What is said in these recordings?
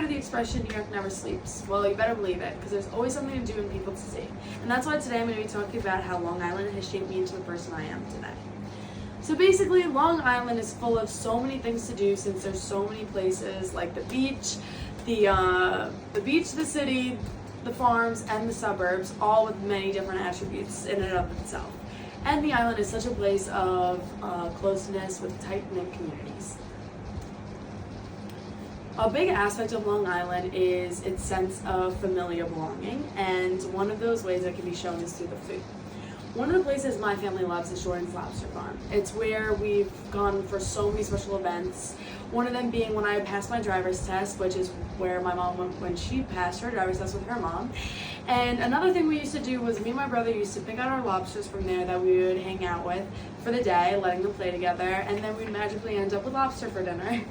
the expression New York never sleeps? Well, you better believe it, because there's always something to do and people to see. And that's why today I'm going to be talking about how Long Island has shaped me into the person I am today. So basically, Long Island is full of so many things to do since there's so many places like the beach, the city, the farms, and the suburbs, all with many different attributes in and of itself. And the island is such a place of closeness with tight-knit communities. A big aspect of Long Island is its sense of familial belonging, and one of those ways that can be shown is through the food. One of the places my family loves is Jordan's Lobster Farm. It's where we've gone for so many special events. One of them being when I passed my driver's test, which is where my mom went when she passed her driver's test with her mom. And another thing we used to do was me and my brother used to pick out our lobsters from there that we would hang out with for the day, letting them play together, and then we'd magically end up with lobster for dinner.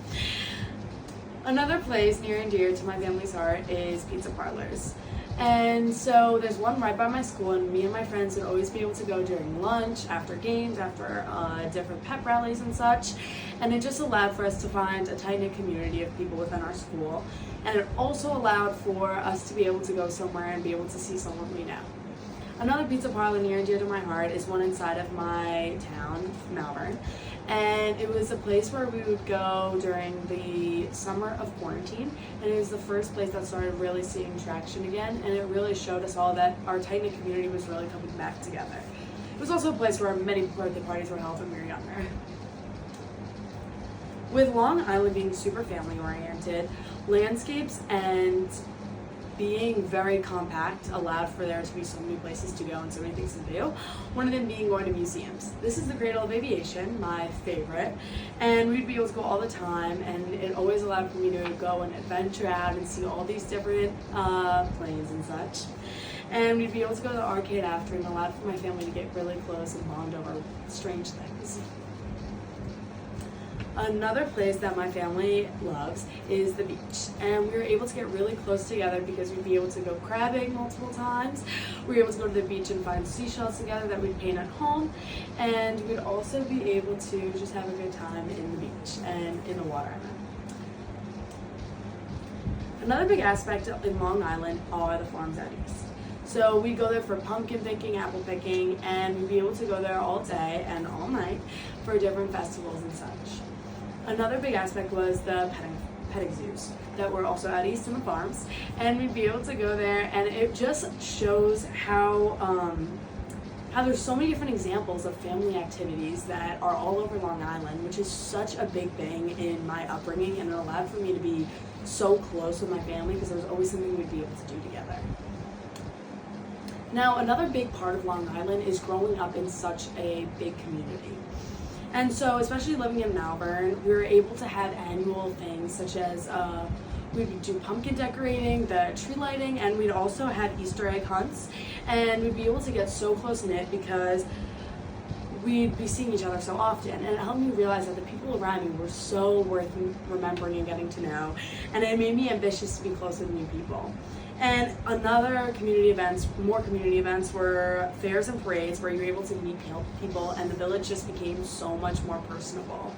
Another place near and dear to my family's heart is pizza parlors. And so there's one right by my school, and me and my friends would always be able to go during lunch, after games, after different pep rallies and such. And it just allowed for us to find a tight-knit community of people within our school. And it also allowed for us to be able to go somewhere and be able to see someone we know. Another pizza parlor near and dear to my heart is one inside of my town, Malvern. And it was a place where we would go during the summer of quarantine, and it was the first place that started really seeing traction again, and it really showed us all that our tight-knit community was really coming back together. It was also a place where many birthday parties were held when we were younger. With Long Island being super family-oriented, landscapes and being very compact allowed for there to be so many places to go and so many things to do. One of them being going to museums. This is the Great Hall of Aviation, my favorite, and we'd be able to go all the time, and it always allowed for me to go and adventure out and see all these different planes and such. And we'd be able to go to the arcade after, and allowed for my family to get really close and bond over strange things. Another place that my family loves is the beach, and we were able to get really close together because we'd be able to go crabbing multiple times. We were able to go to the beach and find seashells together that we'd paint at home, and we'd also be able to just have a good time in the beach and in the water. Another big aspect in Long Island are the farms out east. So we'd go there for pumpkin picking, apple picking, and we'd be able to go there all day and all night for different festivals and such. Another big aspect was the petting zoos that were also out east in the farms, and we'd be able to go there, and it just shows how there's so many different examples of family activities that are all over Long Island, which is such a big thing in my upbringing, and it allowed for me to be so close with my family because there was always something we'd be able to do together. Now, another big part of Long Island is growing up in such a big community. And so, especially living in Malvern, we were able to have annual things such as we would do pumpkin decorating, the tree lighting, and we'd also have Easter egg hunts. And we'd be able to get so close-knit because we'd be seeing each other so often. And it helped me realize that the people around me were so worth remembering and getting to know. And it made me ambitious to be close with new people. And more community events were fairs and parades where you were able to meet people, and the village just became so much more personable.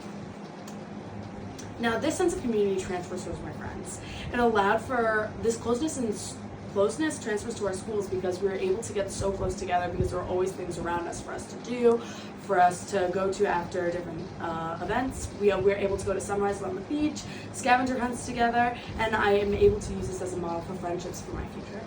Now, this sense of community transfers towards my friends. It allowed for this closeness transfers to our schools because we were able to get so close together because there were always things around us for us to do, for us to go to after different events. We were able to go to sunrise on the beach, scavenger hunts together, and I am able to use this as a model for friendships for my future.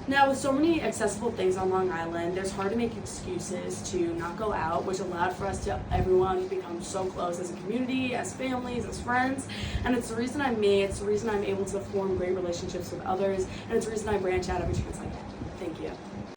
Now, with so many accessible things on Long Island, there's hard to make excuses to not go out, which allowed for us to everyone become so close as a community, as families, as friends. And it's the reason I'm able to form great relationships with others, and it's the reason I branch out every chance I get. Thank you.